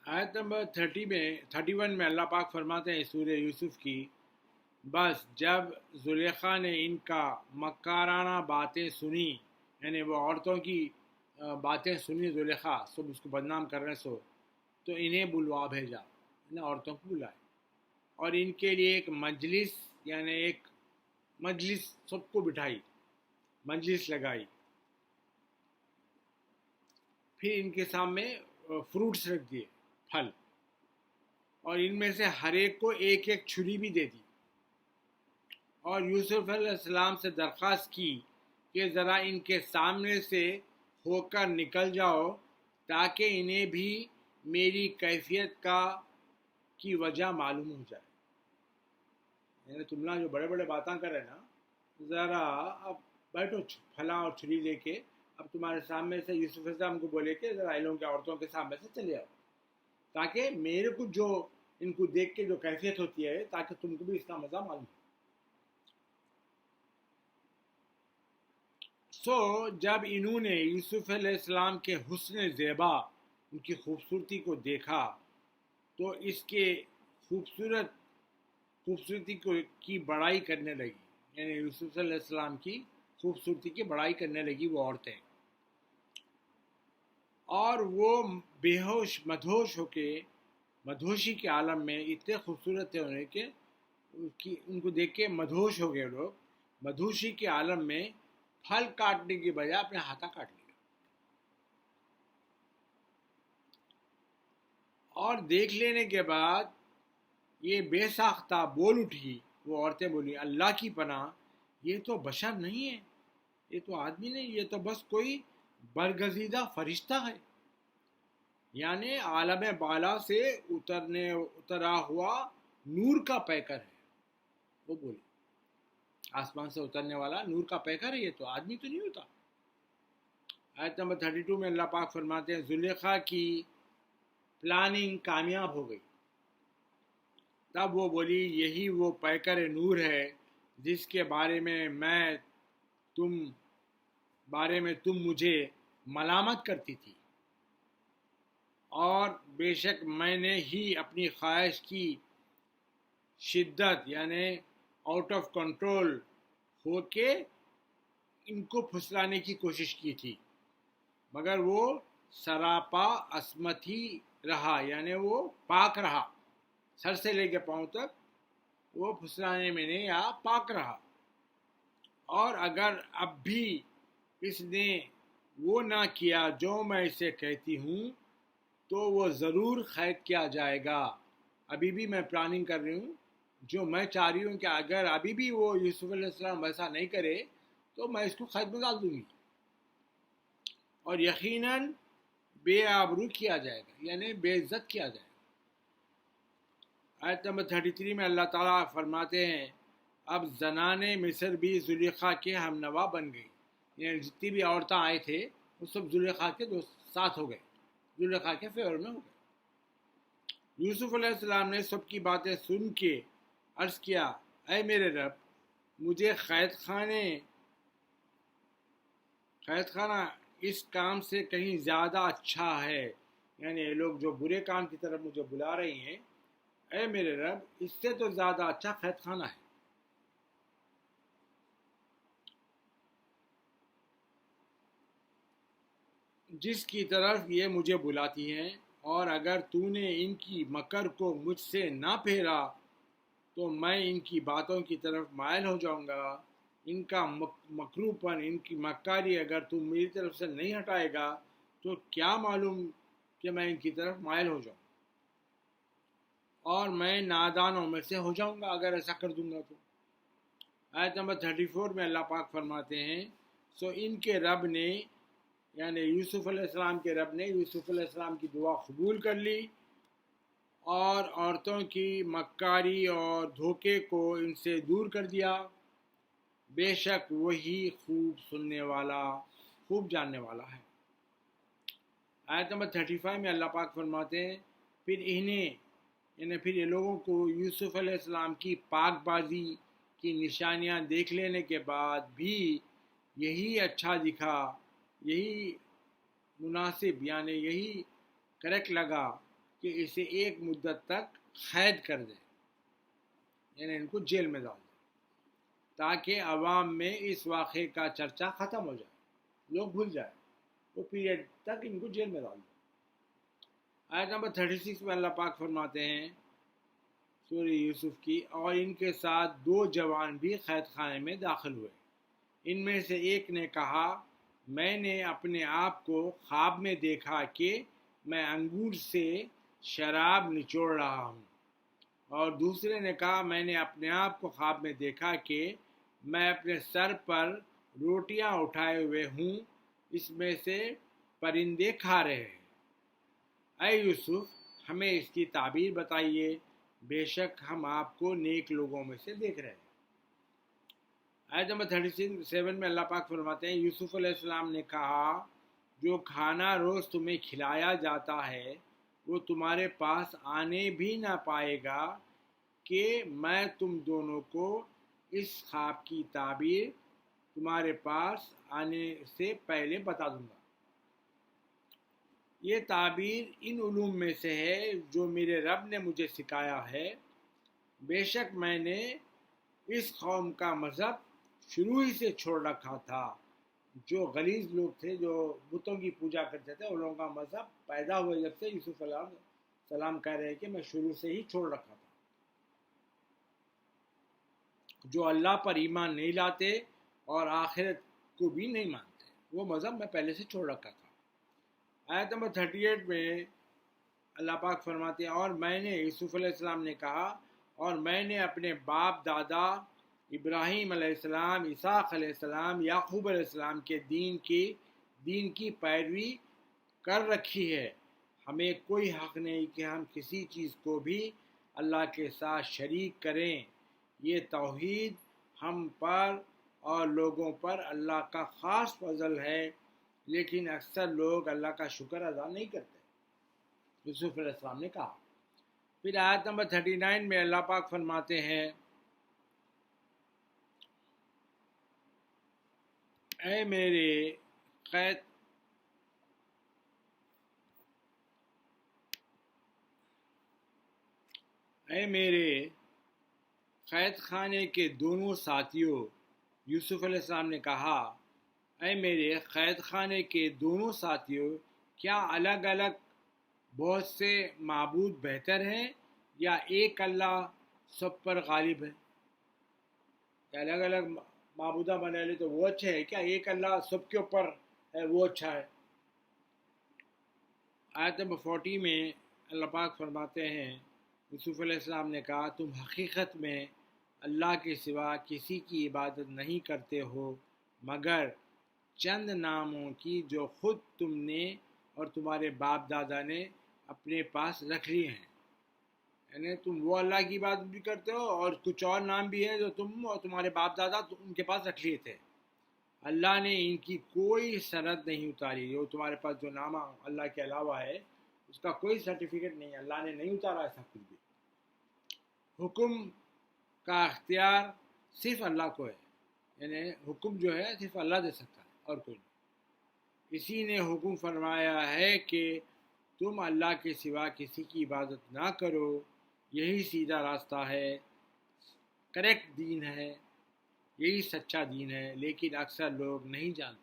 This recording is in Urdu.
آیت نمبر 31 میں اللہ پاک فرماتے ہیں سورہ یوسف کی، بس جب زلیخا نے ان کا مکارانہ باتیں سنی، یعنی وہ عورتوں کی باتیں سنی، زلیخا سب اس کو بدنام کر رہے سو، تو انہیں بلوا بھیجا، انہیں عورتوں کو بلائے اور ان کے لیے ایک مجلس، یعنی ایک مجلس سب کو بٹھائی، مجلس لگائی، پھر ان کے سامنے فروٹس رکھ دیے، پھل، اور ان میں سے ہر ایک کو ایک ایک چھری بھی دے دی، اور یوسف علیہ السلام سے درخواست کی کہ ذرا ان کے سامنے سے ہو کر نکل جاؤ تاکہ انہیں بھی میری کیفیت کی وجہ معلوم ہو جائے، یعنی تم لوگ جو بڑے بڑے باتاں کر رہے نا، ذرا اب بیٹھو پھلا اور چھری لے کے، اب تمہارے سامنے سے یوسف علیہ السلام کو بولے کہ ذرا ان لوگوں کے عورتوں کے سامنے سے چلے آؤ، تاکہ میرے کو جو ان کو دیکھ کے جو کیفیت ہوتی ہے تاکہ تم کو بھی اس کا مزہ معلوم ہو۔ جب انہوں نے یوسف علیہ السلام کے حسن زیبا، ان کی خوبصورتی کو دیکھا تو اس کے خوبصورتی کی بڑائی کرنے لگی، یعنی یوسف علیہ السلام کی خوبصورتی کی بڑائی کرنے لگی وہ عورتیں، اور وہ بے ہوش مدہوش ہو کے، مدہوشی کے عالم میں اتنے خوبصورت تھے انہیں کہ ان کو دیکھ کے مدہوش ہو گئے لوگ، مدہوشی کے عالم میں پھل کاٹنے کی بجائے اپنے ہاتھا کاٹ لیا، اور دیکھ لینے کے بعد یہ بے ساختہ بول اٹھی، وہ عورتیں بولی اللہ کی پناہ، یہ تو بشر نہیں ہے، یہ تو آدمی نہیں، یہ تو بس کوئی برگزیدہ فرشتہ ہے، یعنی عالم بالا سے اترا ہوا نور کا پیکر ہے، وہ بولی آسمان سے اترنے والا نور کا پیکر ہے، یہ تو آدمی تو نہیں ہوتا۔ آیت نمبر 32 میں اللہ پاک فرماتے ہیں زلیخا کی پلاننگ کامیاب ہو گئی، تب وہ بولی یہی وہ پیکر نور ہے جس کے بارے میں تم مجھے ملامت کرتی تھی، اور بے شک میں نے ہی اپنی خواہش کی شدت، یعنی آؤٹ آف کنٹرول ہو کے ان کو پھسلانے کی کوشش کی تھی، مگر وہ سراپا عصمت ہی رہا، یعنی وہ پاک رہا، سر سے لے کے پاؤں تک وہ پھسلانے میں نہیں آیا، پاک رہا، اور اگر اب بھی اس نے وہ نہ کیا جو میں اسے کہتی ہوں تو وہ ضرور قید کیا جائے گا، ابھی بھی میں پلاننگ کر رہی ہوں، جو میں چاہ رہی ہوں کہ اگر ابھی بھی وہ یوسف علیہ السلام ویسا نہیں کرے تو میں اس کو قید میں ڈال دوں گی، اور یقیناً بے آبرو کیا جائے گا، یعنی بے عزت کیا جائے گا۔ آیت نمبر 33 میں اللہ تعالیٰ فرماتے ہیں اب زنان مصر بھی زلیخا کے ہم نوا بن گئی، یعنی جتنی بھی عورتیں آئے تھے وہ سب زلیخا کے ساتھ ہو گئے، زلیخا کے فیور میں ہو گئے۔ یوسف علیہ السلام نے سب کی باتیں سن کے عرض کیا اے میرے رب، مجھے قید خانہ اس کام سے کہیں زیادہ اچھا ہے، یعنی یہ لوگ جو برے کام کی طرف مجھے بلا رہی ہیں، اے میرے رب اس سے تو زیادہ اچھا قید خانہ ہے، جس کی طرف یہ مجھے بلاتی ہیں، اور اگر تو نے ان کی مکر کو مجھ سے نہ پھیرا تو میں ان کی باتوں کی طرف مائل ہو جاؤں گا، ان کا مکرو پن، ان کی مکاری اگر تو میری طرف سے نہیں ہٹائے گا تو کیا معلوم کہ میں ان کی طرف مائل ہو جاؤں، اور میں نادانوں میں سے ہو جاؤں گا اگر ایسا کر دوں گا تو۔ آیت نمبر 34 میں اللہ پاک فرماتے ہیں ان کے رب نے، یعنی یوسف علیہ السلام کے رب نے یوسف علیہ السلام کی دعا قبول کر لی، اور عورتوں کی مکاری اور دھوکے کو ان سے دور کر دیا، بے شک وہی خوب سننے والا، خوب جاننے والا ہے۔ آیت نمبر 35 میں اللہ پاک فرماتے ہیں پھر یہ لوگوں کو یوسف علیہ السلام کی پاک بازی کی نشانیاں دیکھ لینے کے بعد بھی یہی اچھا دکھا، یہی مناسب، یعنی یہی کریکٹ لگا کہ اسے ایک مدت تک قید کر دیں، یعنی ان کو جیل میں ڈال دیں، تاکہ عوام میں اس واقعے کا چرچا ختم ہو جائے، لوگ بھول جائیں، وہ پیریڈ تک ان کو جیل میں ڈال دیں۔ آیت نمبر 36 میں اللہ پاک فرماتے ہیں سورہ یوسف کی، اور ان کے ساتھ 2 جوان بھی قید خانے میں داخل ہوئے۔ ان میں سے ایک نے کہا، میں نے اپنے آپ کو خواب میں دیکھا کہ میں انگور سے شراب نچوڑ رہا ہوں، اور دوسرے نے کہا، میں نے اپنے آپ کو خواب میں دیکھا کہ میں اپنے سر پر روٹیاں اٹھائے ہوئے ہوں، اس میں سے پرندے کھا رہے ہیں۔ اے یوسف، ہمیں اس کی تعبیر بتائیے، بے شک ہم آپ کو نیک لوگوں میں سے دیکھ رہے ہیں۔ آیت نمبر 37 میں اللہ پاک فرماتے ہیں، یوسف علیہ السلام نے کہا، جو کھانا روز تمہیں کھلایا جاتا ہے وہ تمہارے پاس آنے بھی نہ پائے گا کہ میں تم دونوں کو اس خواب کی تعبیر تمہارے پاس آنے سے پہلے بتا دوں گا۔ یہ تعبیر ان علوم میں سے ہے جو میرے رب نے مجھے سکھایا ہے، بے شک میں نے اس قوم کا مذہب شروع ہی سے چھوڑ رکھا تھا۔ جو غلیظ لوگ تھے، جو بتوں کی پوجا کرتے تھے، ان لوگوں کا مذہب پیدا ہوا جب سے یوسف علیہ السلام کہہ رہے ہیں کہ میں شروع سے ہی چھوڑ رکھا تھا۔ جو اللہ پر ایمان نہیں لاتے اور آخرت کو بھی نہیں مانتے، وہ مذہب میں پہلے سے چھوڑ رکھا تھا۔ آیت نمبر 38 میں اللہ پاک فرماتے ہیں، اور میں نے یوسف علیہ السلام نے کہا، اور میں نے اپنے باپ دادا ابراہیم علیہ السلام، اسحاق علیہ السلام، یعقوب علیہ السلام کے دین کی پیروی کر رکھی ہے۔ ہمیں کوئی حق نہیں کہ ہم کسی چیز کو بھی اللہ کے ساتھ شریک کریں۔ یہ توحید ہم پر اور لوگوں پر اللہ کا خاص فضل ہے، لیکن اکثر لوگ اللہ کا شکر ادا نہیں کرتے، یوسف علیہ السلام نے کہا۔ پھر آیت نمبر 39 میں اللہ پاک فرماتے ہیں، اے میرے قید خانے کے دونوں ساتھیوں، یوسف علیہ السلام نے کہا، اے میرے قید خانے کے دونوں ساتھیوں، کیا الگ الگ بہت سے معبود بہتر ہیں یا ایک اللہ سب پر غالب ہے؟ الگ الگ معبودہ بنا لے تو وہ اچھے ہے کیا ایک اللہ سب کے اوپر ہے وہ اچھا ہے؟ آیت نمبر 40 میں اللہ پاک فرماتے ہیں، یوسف علیہ السلام نے کہا، تم حقیقت میں اللہ کے سوا کسی کی عبادت نہیں کرتے ہو مگر چند ناموں کی جو خود تم نے اور تمہارے باپ دادا نے اپنے پاس رکھ لیے ہیں۔ یعنی تم وہ اللہ کی عبادت بھی کرتے ہو اور کچھ اور نام بھی ہے جو تم اور تمہارے باپ دادا ان کے پاس رکھ لیے تھے۔ اللہ نے ان کی کوئی سند نہیں اتاری، جو تمہارے پاس جو نام اللہ کے علاوہ ہے اس کا کوئی سرٹیفکیٹ نہیں، اللہ نے نہیں اتارا ایسا کچھ بھی۔ حکم کا اختیار صرف اللہ کو ہے، یعنی حکم جو ہے صرف اللہ دے سکتا ہے اور کوئی نہیں۔ اسی نے حکم فرمایا ہے کہ تم اللہ کے سوا کسی کی عبادت نہ کرو، یہی سیدھا راستہ ہے، کریکٹ دین ہے، یہی سچا دین ہے، لیکن اکثر لوگ نہیں جانتے۔